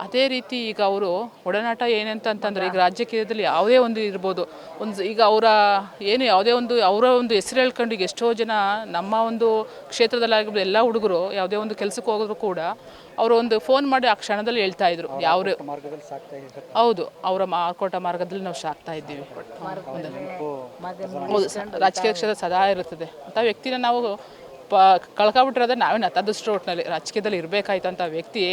ಅದೇ ರೀತಿ ಈಗ ಅವರು ಒಡನಾಟ ಏನಂತಂತಂದರೆ ಈಗ ರಾಜಕೀಯದಲ್ಲಿ ಯಾವುದೇ ಒಂದು ಇರ್ಬೋದು, ಈಗ ಯಾವುದೇ ಅವರ ಒಂದು ಹೆಸರು ಹೇಳ್ಕೊಂಡು ಈಗ ಎಷ್ಟೋ ಜನ ನಮ್ಮ ಒಂದು ಕ್ಷೇತ್ರದಲ್ಲಾಗಿರ್ಬೋದು ಎಲ್ಲ ಹುಡುಗರು ಯಾವುದೇ ಒಂದು ಕೆಲಸಕ್ಕೆ ಹೋಗೋದ್ರು ಕೂಡ ಅವರು ಒಂದು ಫೋನ್ ಮಾಡಿ ಆ ಕ್ಷಣದಲ್ಲಿ ಹೇಳ್ತಾ ಇದ್ರು ಹೌದು, ಅವರ ಮಾರ್ಕೋಟ ಮಾರ್ಗದಲ್ಲಿ ನಾವು ಸಾಕ್ತಾ ಇದ್ದೀವಿ. ಹೌದು, ರಾಜಕೀಯ ಕ್ಷೇತ್ರ ಸದಾ ಇರುತ್ತದೆ ಅಂಥ ವ್ಯಕ್ತಿನ ನಾವು ಕಳ್ಕೊಬಿಟ್ಟಿರೋದೇ ನಾವೇನು ಅದೃಷ್ಟ ಒಟ್ಟಿನಲ್ಲಿ ರಾಜಕೀಯದಲ್ಲಿ ಇರಬೇಕಾಯ್ತು ಅಂತ ವ್ಯಕ್ತಿ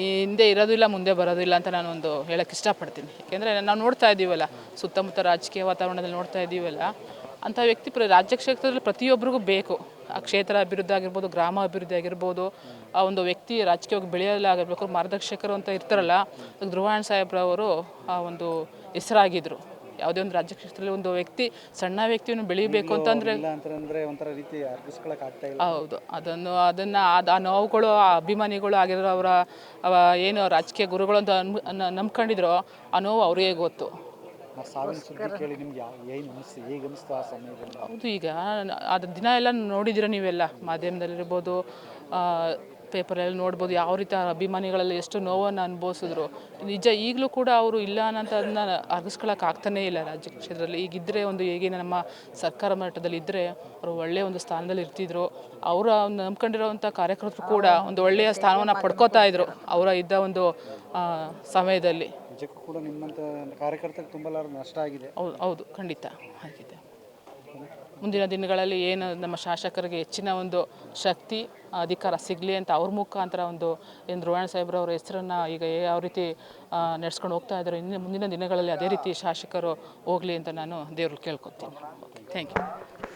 ಈ ಹಿಂದೆ ಇರೋದಿಲ್ಲ, ಮುಂದೆ ಬರೋದಿಲ್ಲ ಅಂತ ನಾನು ಒಂದು ಹೇಳೋಕ್ಕೆ ಇಷ್ಟಪಡ್ತೀನಿ. ಯಾಕೆಂದರೆ ನಾವು ನೋಡ್ತಾ ಇದ್ದೀವಲ್ಲ, ಸುತ್ತಮುತ್ತ ರಾಜಕೀಯ ವಾತಾವರಣದಲ್ಲಿ ನೋಡ್ತಾ ಇದ್ದೀವಲ್ಲ, ಅಂಥ ವ್ಯಕ್ತಿ ರಾಜ್ಯ ಕ್ಷೇತ್ರದಲ್ಲಿ ಪ್ರತಿಯೊಬ್ಬರಿಗೂ ಬೇಕು. ಆ ಕ್ಷೇತ್ರ ಅಭಿವೃದ್ಧಿ ಆಗಿರ್ಬೋದು, ಗ್ರಾಮ ಅಭಿವೃದ್ಧಿ ಆಗಿರ್ಬೋದು, ಆ ಒಂದು ವ್ಯಕ್ತಿ ರಾಜಕೀಯವಾಗಿ ಬೆಳೆಯಲಾಗಿರ್ಬೇಕು. ಮಾರ್ಗದರ್ಶಕರು ಅಂತ ಇರ್ತಾರಲ್ಲ, ಧ್ರುವನಾರಾಯಣ ಸಾಹೇಬ್ರವರು ಆ ಒಂದು ಹೆಸರಾಗಿದ್ದರು. ಯಾವುದೇ ಒಂದು ರಾಜ್ಯ ಕ್ಷೇತ್ರದಲ್ಲಿ ಒಂದು ವ್ಯಕ್ತಿ, ಸಣ್ಣ ವ್ಯಕ್ತಿಯನ್ನು ಬೆಳಿಬೇಕು ಅಂತಂದರೆ ಹೌದು, ಆ ನೋವುಗಳು, ಆ ಅಭಿಮಾನಿಗಳು ಆಗಿರೋ ಅವರ ಏನು ರಾಜಕೀಯ ಗುರುಗಳು ಅಂತ ನಂಬ್ಕೊಂಡಿದ್ರು, ಆ ನೋವು ಅವರಿಗೆ ಗೊತ್ತು. ಹೌದು, ಈಗ ಅದು ದಿನ ಎಲ್ಲ ನೋಡಿದಿರ ನೀವೆಲ್ಲ, ಮಾಧ್ಯಮದಲ್ಲಿರ್ಬೋದು, ಪೇಪರಲ್ಲಿ ನೋಡ್ಬೋದು ಯಾವ ರೀತಿ ಅಭಿಮಾನಿಗಳೆಲ್ಲ ಎಷ್ಟು ನೋವನ್ನು ಅನುಭವಿಸಿದ್ರು. ನಿಜ, ಈಗಲೂ ಕೂಡ ಅವರು ಇಲ್ಲ ಅನ್ನೋಂಥದ್ದನ್ನ ಅರಗಿಸ್ಕೊಳ್ಳೋಕೆ ಆಗ್ತಾನೇ ಇಲ್ಲ ರಾಜ್ಯ ಕ್ಷೇತ್ರದಲ್ಲಿ. ಈಗಿದ್ದರೆ ಒಂದು ಈಗಿನ ನಮ್ಮ ಸರ್ಕಾರ ಮಟ್ಟದಲ್ಲಿ ಇದ್ದರೆ ಅವರು ಒಳ್ಳೆಯ ಒಂದು ಸ್ಥಾನದಲ್ಲಿ ಇರ್ತಿದ್ರು. ಅವರ ನಂಬ್ಕೊಂಡಿರೋವಂಥ ಕಾರ್ಯಕರ್ತರು ಕೂಡ ಒಂದು ಒಳ್ಳೆಯ ಸ್ಥಾನವನ್ನು ಪಡ್ಕೋತಾ ಇದ್ರು ಅವರ ಇದ್ದ ಒಂದು ಸಮಯದಲ್ಲಿ. ಕೂಡ ನಿಮ್ಮಂಥ ಕಾರ್ಯಕರ್ತರಿಗೆ ತುಂಬ ನಷ್ಟ ಆಗಿದೆ. ಹೌದು, ಖಂಡಿತ ಆಗಿದೆ. ಮುಂದಿನ ದಿನಗಳಲ್ಲಿ ಏನು ನಮ್ಮ ಶಾಸಕರಿಗೆ ಹೆಚ್ಚಿನ ಒಂದು ಶಕ್ತಿ, ಅಧಿಕಾರ ಸಿಗಲಿ ಅಂತ ಅವ್ರ ಮುಖಾಂತರ ಒಂದು ಏನು ಧ್ರುವನಾರಾಯಣ ಸಾಹೇಬ್ರವ್ರ ಹೆಸರನ್ನು ಈಗ ಯಾವ ರೀತಿ ನಡೆಸ್ಕೊಂಡು ಹೋಗ್ತಾ ಇದ್ದಾರೆ, ಮುಂದಿನ ದಿನಗಳಲ್ಲಿ ಅದೇ ರೀತಿ ಶಾಸಕರು ಹೋಗಲಿ ಅಂತ ನಾನು ದೇವ್ರಲ್ಲಿ ಕೇಳ್ಕೊತೀನಿ. Thank you.